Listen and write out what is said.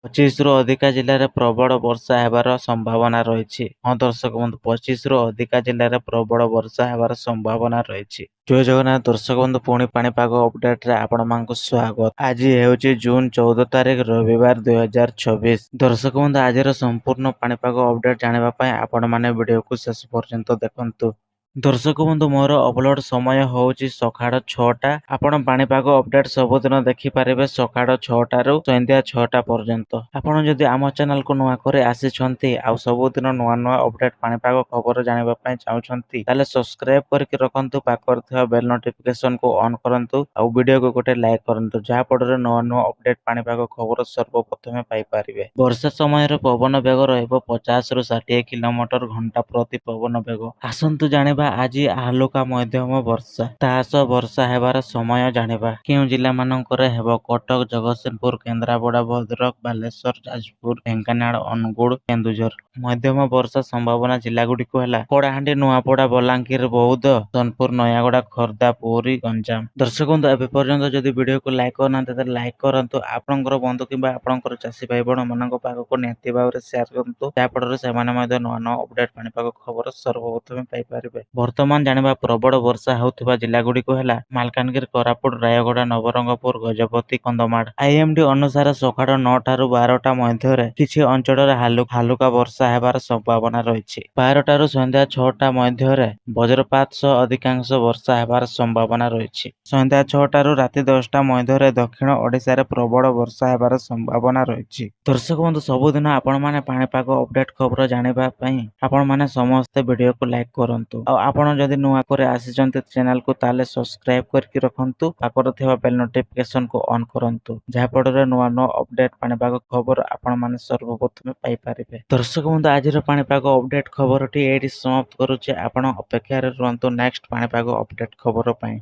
25ରୁ ଅଧିକା ଜିଲ୍ଲାରେ ପ୍ରବଳ ବର୍ଷା ହେବାର ସମ୍ଭାବନା ରହିଛି। ହଁ ଦର୍ଶକ ବନ୍ଧୁ, 25ରୁ ଅଧିକା ଜିଲ୍ଲାରେ ପ୍ରବଳ ବର୍ଷା ହେବାର ସମ୍ଭାବନା ରହିଛି। ଜୟ ଜଗନ୍ନାଥ ଦର୍ଶକ ବନ୍ଧୁ, ପୁଣି ପାଣିପାଗ ଅପଡେଟରେ ଆପଣମାନଙ୍କୁ ସ୍ୱାଗତ। ଆଜି ହେଉଛି ଜୁନ 14 ତାରିଖ ରବିବାର 2024। ଦର୍ଶକ ବନ୍ଧୁ, ଆଜିର ସମ୍ପୂର୍ଣ୍ଣ ପାଣିପାଗ ଅପଡେଟ ଜାଣିବା ପାଇଁ ଆପଣମାନେ ଭିଡିଓକୁ ଶେଷ ପର୍ଯ୍ୟନ୍ତ ଦେଖନ୍ତୁ। ଦର୍ଶକ ବନ୍ଧୁ, ମୋର ଅପଲୋଡ ସମୟ ହେଉଛି ସକାଳ 6ଟା। ଆପଣ ପାଣିପାଗ ଅପଡେଟ ସବୁଦିନ ଦେଖିପାରିବେ ସକାଳ 6ଟାରୁ ସନ୍ଧ୍ୟା 6ଟା ପର୍ଯ୍ୟନ୍ତ। ଆପଣ ଯଦି ଆମ ଚ୍ୟାନେଲକୁ ନୂଆ କରି ଆସିଛନ୍ତି ଆଉ ସବୁଦିନ ନୂଆ ନୂଆ ଅପଡେଟ ପାଣିପାଗ ଖବର ଜାଣିବା ପାଇଁ ଚାହୁଁଛନ୍ତି, ତାହେଲେ ସବସ୍କ୍ରାଇବ କରିକି ରଖନ୍ତୁ। ପାଖରେ ଥିବା ବେଲ ନୋଟିଫିକେସନକୁ ଅନ୍ କରନ୍ତୁ ଆଉ ଭିଡିଓକୁ ଗୋଟେ ଲାଇକ୍ କରନ୍ତୁ, ଯାହା ଫଳରେ ନୂଆ ନୂଆ ଅପଡେଟ ପାଣିପାଗ ଖବର ସର୍ବପ୍ରଥମେ ପାଇପାରିବେ। ବର୍ଷା ସମୟରେ ପବନ ବେଗ ରହିବ 50ରୁ 60 କିଲୋମିଟର ଘଣ୍ଟା ପ୍ରତି ପବନ ବେଗ। ଆସନ୍ତୁ ଜାଣିବା ଆଜି ହାଲୁକା ମଧ୍ୟମ ବର୍ଷା, ତା ସହ ବର୍ଷା ହେବାର ସମୟ ଜାଣିବା। କେଉଁ ଜିଲ୍ଲାମାନଙ୍କରେ ହେବ? କଟକ, ଜଗତସିଂହପୁର, କେନ୍ଦ୍ରାପଡ଼ା, ଭଦ୍ରକ, ବାଲେଶ୍ୱର, ଯାଜପୁର, ଢେଙ୍କାନାଳ, ଅନୁଗୁଳ, କେନ୍ଦୁଝର। ମଧ୍ୟମ ବର୍ଷା ସମ୍ଭାବନା ଜିଲ୍ଲାଗୁଡ଼ିକ ହେଲା କଳାହାଣ୍ଡି, ନୂଆପଡ଼ା, ବଲାଙ୍ଗୀର, ବୌଦ୍ଧ, ସୋନପୁର, ନୟାଗଡ଼, ଖୋର୍ଦ୍ଧା, ପୁରୀ, ଗଞ୍ଜାମ। ଦର୍ଶକ ବନ୍ଧୁ, ଏବେ ପର୍ଯ୍ୟନ୍ତ ଯଦି ଭିଡିଓକୁ ଲାଇକ୍ କରିନାହାନ୍ତି ତାହେଲେ ଲାଇକ୍ କରନ୍ତୁ। ଆପଣଙ୍କର ବନ୍ଧୁ କିମ୍ବା ଆପଣଙ୍କର ଚାଷୀ ଭାଇ ଭଉଣୀମାନଙ୍କ ପାଖକୁ ନିହାତି ଭାବରେ ସେୟାର କରନ୍ତୁ, ଯାହାଫଳରେ ସେମାନେ ମଧ୍ୟ ନୂଆ ନୂଆ ଅପଡେଟ ପାଣିପାଗ ଖବର ସର୍ବପ୍ରଥମେ ପାଇପାରିବେ। ବର୍ତ୍ତମାନ ଜାଣିବା ପ୍ରବଳ ବର୍ଷା ହେଉଥିବା ଜିଲ୍ଲାଗୁଡ଼ିକ ହେଲା ମାଲକାନଗିରି, କୋରାପୁଟ, ରାୟଗଡ଼ା, ନବରଙ୍ଗପୁର, ଗଜପତି, କନ୍ଧମାଳ। ଆଇଏମଡି ଅନୁସାରେ ସକାଳ 9ଟାରୁ 12ଟା ମଧ୍ୟରେ କିଛି ଅଞ୍ଚଳରେ ହାଲୁକା ବର୍ଷା ହେବାର ସମ୍ଭାବନା ରହିଛି। 12ଟାରୁ ସନ୍ଧ୍ୟା 6ଟା ମଧ୍ୟରେ ବଜ୍ରପାତ ସହ ଅଧିକାଂଶ ବର୍ଷା ହେବାର ସମ୍ଭାବନା ରହିଛି। ସନ୍ଧ୍ୟା 6ଟାରୁ ରାତି 10ଟା ମଧ୍ୟରେ ଦକ୍ଷିଣ ଓଡ଼ିଶାରେ ପ୍ରବଳ ବର୍ଷା ହେବାର ସମ୍ଭାବନା ରହିଛି। ଦର୍ଶକ ବନ୍ଧୁ, ସବୁଦିନ ଆପଣମାନେ ପାଣିପାଗ ଅପଡେଟ ଖବର ଜାଣିବା ପାଇଁ ଆପଣମାନେ ସମସ୍ତେ ଭିଡିଓକୁ ଲାଇକ୍ କରନ୍ତୁ। ଆଉ ଆପଣ ଯଦି ନୂଆ କରି ଆସିଛନ୍ତି ଚ୍ୟାନେଲକୁ, ତାହେଲେ ସବସ୍କ୍ରାଇବ କରିକି ରଖନ୍ତୁ। ପାଖରେ ଥିବା ବେଲ ନୋଟିଫିକେସନକୁ ଅନ୍ କରନ୍ତୁ, ଯାହାଫଳରେ ନୂଆ ନୂଆ ଅପଡେଟ ପାଣିପାଗ ଖବର ଆପଣମାନେ ସର୍ବପ୍ରଥମେ ପାଇପାରିବେ। ଦର୍ଶକ ବନ୍ଧୁ, ଆଜିର ପାଣିପାଗ ଅପଡେଟ ଖବରଟି ଏଇଠି ସମାପ୍ତ କରୁଛି। ଆପଣ ଅପେକ୍ଷାରେ ରୁହନ୍ତୁ ନେକ୍ସଟ ପାଣିପାଗ ଅପଡେଟ ଖବର ପାଇଁ।